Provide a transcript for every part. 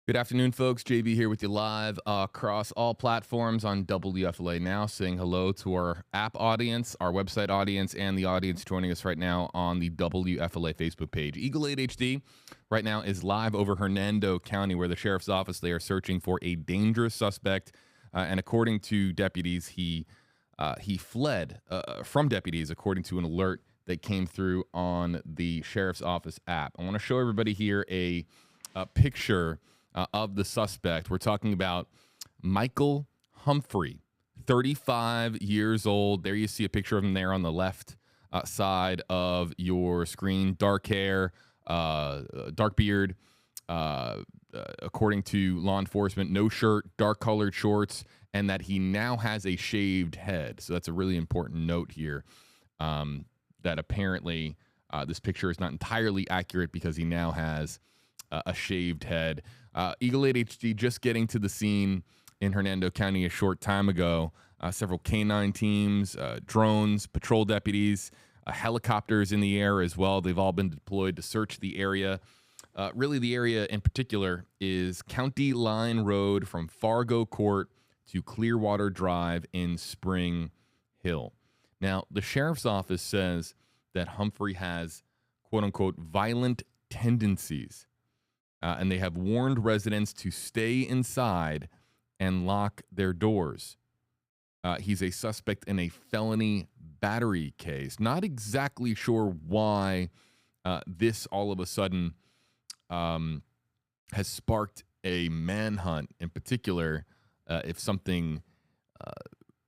Good afternoon, folks. JB here with you live across all platforms on WFLA Now, saying hello to our app audience, our website audience, and the audience joining us right now on the WFLA Facebook page. Eagle 8 HD right now is live over Hernando County, where the sheriff's office, they are searching for a dangerous suspect. And according to deputies, he fled from deputies, according to an alert that came through on the sheriff's office app. I want to show everybody here a picture of the suspect. We're talking about Michael Humphrey, 35 years old. There you see a picture of him there on the left side of your screen. Dark hair, dark beard. According to law enforcement, no shirt, dark colored shorts, and that he now has a shaved head. So that's a really important note here, that apparently this picture is not entirely accurate because he now has a shaved head. Eagle 8 HD just getting to the scene in Hernando County a short time ago. Several canine teams, drones, patrol deputies, helicopters in the air as well. They've all been deployed to search the area. Really, the area in particular is County Line Road from Fargo Court to Clearwater Drive in Spring Hill. Now, the sheriff's office says that Humphrey has, quote unquote, violent tendencies. And they have warned residents to stay inside and lock their doors. He's a suspect in a felony battery case. Not exactly sure why this all of a sudden has sparked a manhunt in particular, if something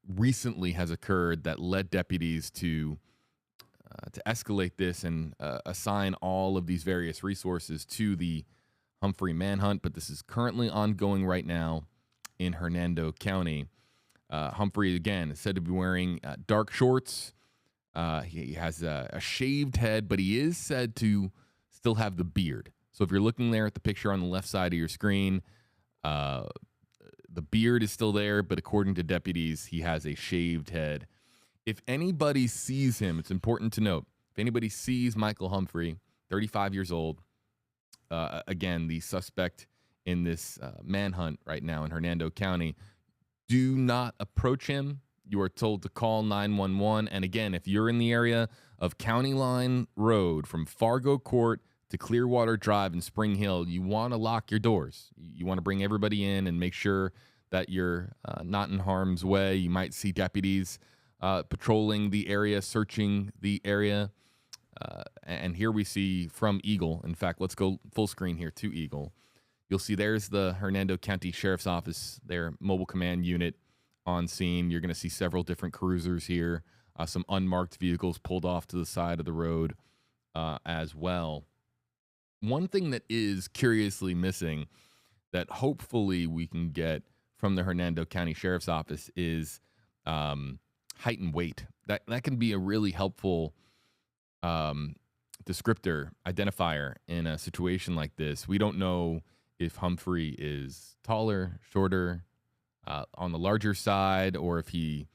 recently has occurred that led deputies to escalate this and assign all of these various resources to the Humphrey manhunt, but this is currently ongoing right now in Hernando County. Humphrey, again, is said to be wearing dark shorts. He has a shaved head, but he is said to still have the beard. So if you're looking there at the picture on the left side of your screen, the beard is still there, but according to deputies, he has a shaved head. If anybody sees him, it's important to note, if anybody sees Michael Humphrey, 35 years old, again, the suspect in this manhunt right now in Hernando County, do not approach him. You are told to call 911. And again, if you're in the area of County Line Road from Fargo Court to Clearwater Drive in Spring Hill, you want to lock your doors. You want to bring everybody in and make sure that you're not in harm's way. You might see deputies patrolling the area, searching the area. And here we see from Eagle. In fact, let's go full screen here to Eagle. You'll see there's the Hernando County Sheriff's Office, their mobile command unit on scene. You're going to see several different cruisers here, some unmarked vehicles pulled off to the side of the road as well. One thing that is curiously missing that hopefully we can get from the Hernando County Sheriff's Office is height and weight. That can be a really helpful descriptor, identifier in a situation like this. We don't know if Humphrey is taller, shorter, on the larger side, or if he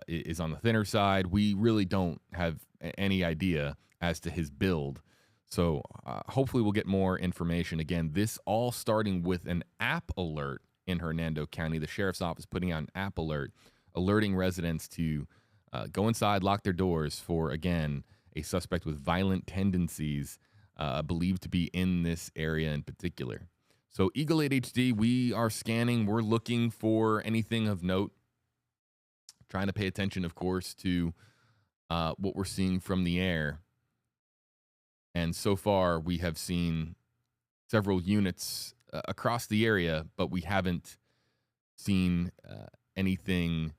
is on the thinner side. We really don't have any idea as to his build. So hopefully we'll get more information. Again, this all starting with an app alert in Hernando County. The sheriff's office putting out an app alert, alerting residents to go inside, lock their doors for, again, a suspect with violent tendencies believed to be in this area in particular. So Eagle 8 HD, we are scanning. We're looking for anything of note. Trying to pay attention, of course, to what we're seeing from the air. And so far, we have seen several units across the area, but we haven't seen anything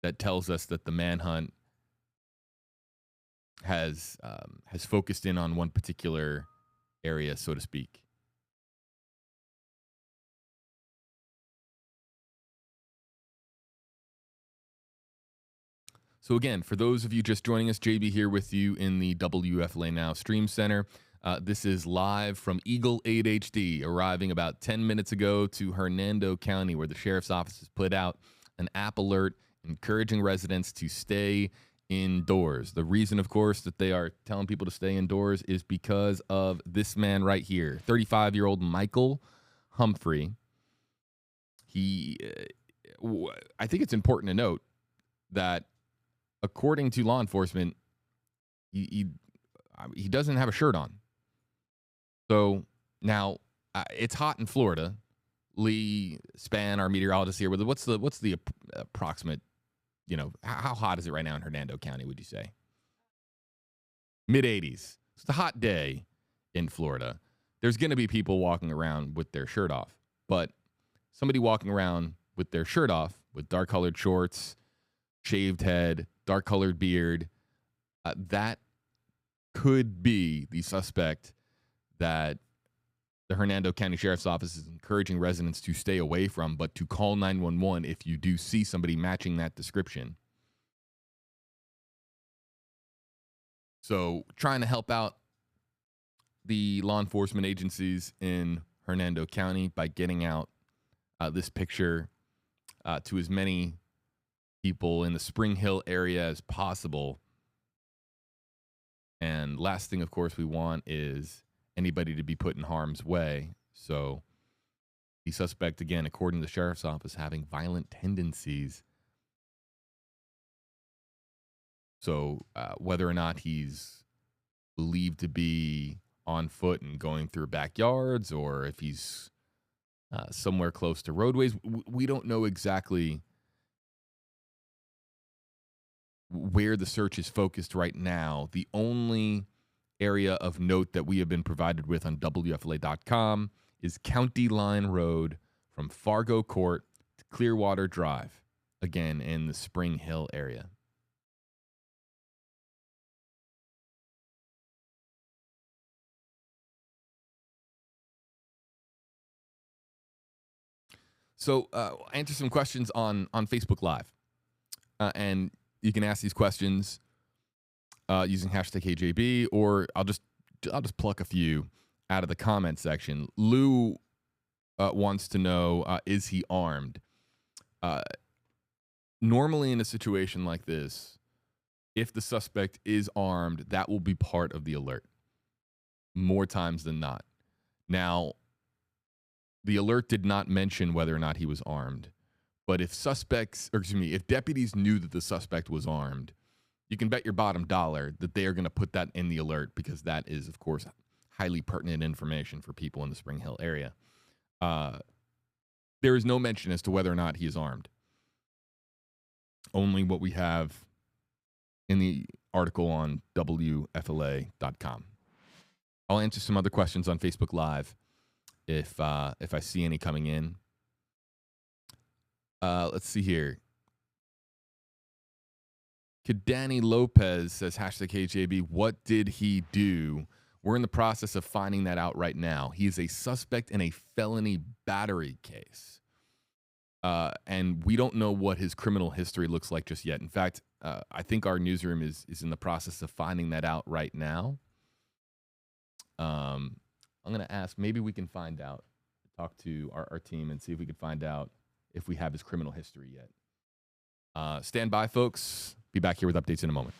that tells us that the manhunt has focused in on one particular area, so to speak. So again, for those of you just joining us, JB here with you in the WFLA Now Stream Center. This is live from Eagle 8 HD, arriving about 10 minutes ago to Hernando County, where the sheriff's office has put out an app alert encouraging residents to stay indoors. The reason, of course, that they are telling people to stay indoors is because of this man right here, 35-year-old Michael Humphrey, I think it's important to note that according to law enforcement, he doesn't have a shirt on. So now it's hot in Florida. Lee Span, our meteorologist here, what's the approximate, how hot is it right now in Hernando County, would you say? Mid-80s. It's a hot day in Florida. There's going to be people walking around with their shirt off, but somebody walking around with their shirt off, with dark-colored shorts, shaved head, dark-colored beard, that could be the suspect that the Hernando County Sheriff's Office is encouraging residents to stay away from, but to call 911 if you do see somebody matching that description. So trying to help out the law enforcement agencies in Hernando County by getting out this picture to as many people in the Spring Hill area as possible. And last thing, of course, we want is anybody to be put in harm's way. So the suspect, again, according to the sheriff's office, having violent tendencies. So whether or not he's believed to be on foot and going through backyards, or if he's somewhere close to roadways, we don't know exactly where the search is focused right now. The only area of note that we have been provided with on WFLA.com is County Line Road from Fargo Court to Clearwater Drive, again in the Spring Hill area. So answer some questions on Facebook Live. And you can ask these questions using hashtag KJB, or I'll just pluck a few out of the comment section. Lou wants to know, is he armed? Normally in a situation like this, if the suspect is armed, that will be part of the alert more times than not. Now, the alert did not mention whether or not he was armed, but if deputies knew that the suspect was armed, you can bet your bottom dollar that they are going to put that in the alert, because that is, of course, highly pertinent information for people in the Spring Hill area. There is no mention as to whether or not he is armed. Only what we have in the article on WFLA.com. I'll answer some other questions on Facebook Live if I see any coming in. Let's see here. Danny Lopez says, hashtag KJB, what did he do? We're in the process of finding that out right now. He is a suspect in a felony battery case. And we don't know what his criminal history looks like just yet. In fact, I think our newsroom is in the process of finding that out right now. I'm going to ask, maybe we can find out, talk to our team and see if we can find out if we have his criminal history yet. Stand by, folks. Be back here with updates in a moment.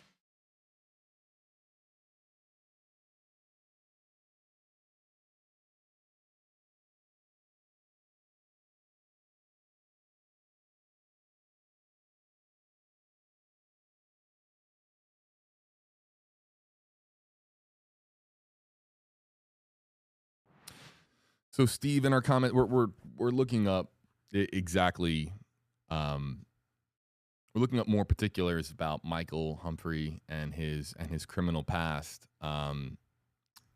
So, Steve, in our comment, we're looking up exactly. We're looking up more particulars about Michael Humphrey and his criminal past,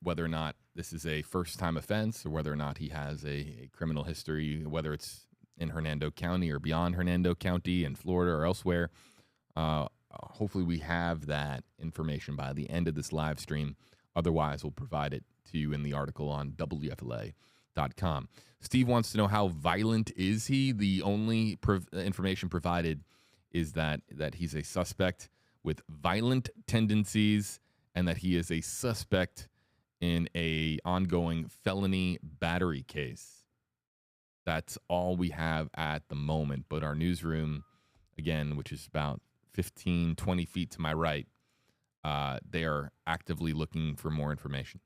whether or not this is a first-time offense or whether or not he has a criminal history, whether it's in Hernando County or beyond Hernando County in Florida or elsewhere. Hopefully we have that information by the end of this live stream. Otherwise, we'll provide it to you in the article on WFLA.com. Steve wants to know, how violent is he? The only information provided is that he's a suspect with violent tendencies and that he is a suspect in a ongoing felony battery case. That's all we have at the moment. But our newsroom, again, which is about 15, 20 feet to my right, they are actively looking for more information.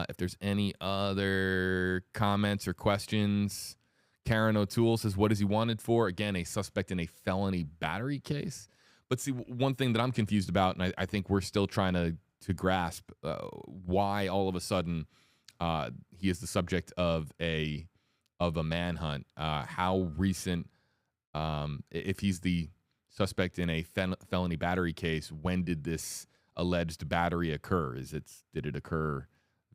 If there's any other comments or questions, Karen O'Toole says, what is he wanted for? Again, a suspect in a felony battery case. But see, one thing that I'm confused about, and I think we're still trying to grasp why all of a sudden he is the subject of a manhunt. How recent, if he's the suspect in a felony battery case, when did this alleged battery occur? Did it occur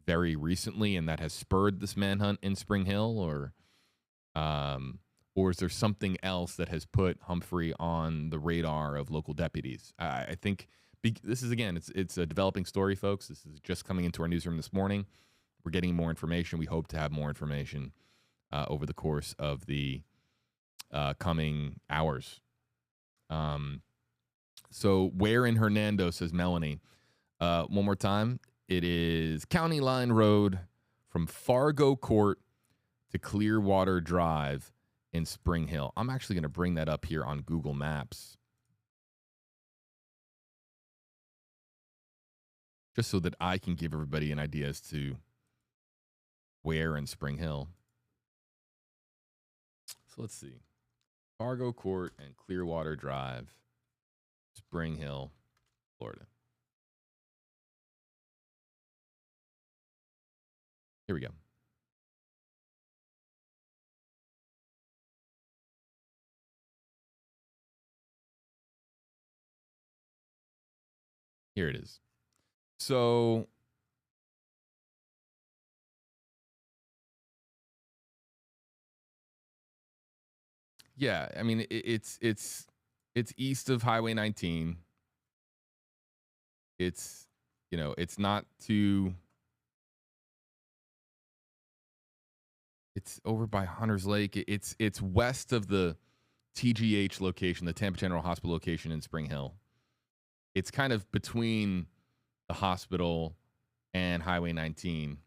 very recently and that has spurred this manhunt in Spring Hill, or is there something else that has put Humphrey on the radar of local deputies? I think this is, again, it's a developing story, folks. This is just coming into our newsroom this morning. We're getting more information. We hope to have more information over the course of the coming hours. So where in Hernando, says Melanie. One more time. It is County Line Road from Fargo Court to Clearwater Drive in Spring Hill. I'm actually going to bring that up here on Google Maps, just so that I can give everybody an idea as to where in Spring Hill. So let's see. Fargo Court and Clearwater Drive, Spring Hill, Florida. Here we go. Here it is. So yeah, I mean, it's east of Highway 19. It's, it's not too. It's over by Hunter's Lake. It's west of the TGH location, the Tampa General Hospital location in Spring Hill. It's kind of between the hospital and Highway 19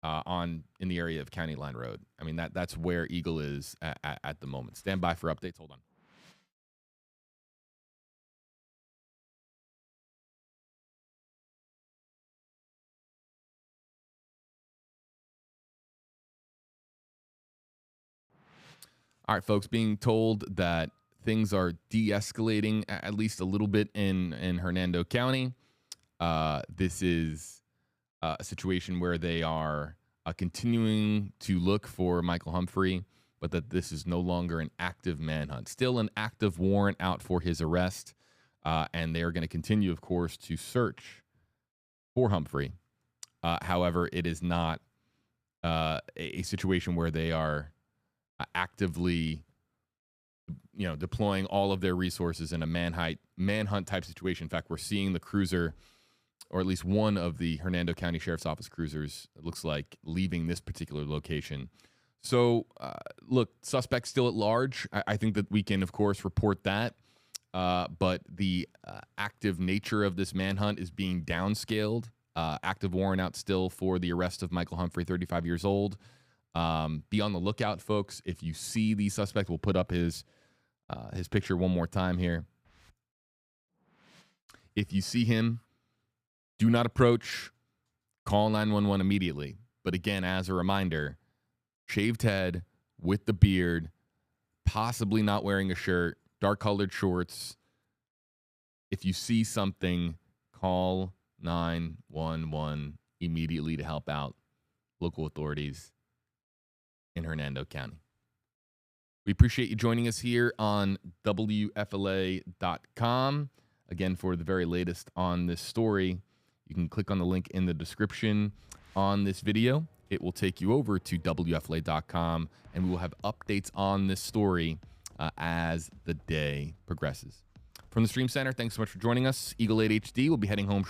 in the area of County Line Road. I mean, that's where Eagle is at the moment. Stand by for updates. Hold on. All right, folks, being told that things are de-escalating at least a little bit in Hernando County. This is a situation where they are continuing to look for Michael Humphrey, but that this is no longer an active manhunt. Still an active warrant out for his arrest, and they are going to continue, of course, to search for Humphrey. However, it is not a situation where they are actively, deploying all of their resources in a manhunt type situation. In fact, we're seeing the cruiser, or at least one of the Hernando County Sheriff's Office cruisers, it looks like, leaving this particular location. So, look, suspect still at large. I think that we can, of course, report that. But the active nature of this manhunt is being downscaled. Active warrant out still for the arrest of Michael Humphrey, 35 years old. Be on the lookout, folks. If you see the suspect, we'll put up his picture one more time here. If you see him, do not approach. Call 911 immediately. But again, as a reminder, shaved head with the beard, possibly not wearing a shirt, dark-colored shorts. If you see something, call 911 immediately to help out local authorities in Hernando County. We appreciate you joining us here on WFLA.com. Again, for the very latest on this story, you can click on the link in the description on this video. It will take you over to WFLA.com, and we will have updates on this story as the day progresses. From the Stream Center, thanks so much for joining us. Eagle 8 HD will be heading home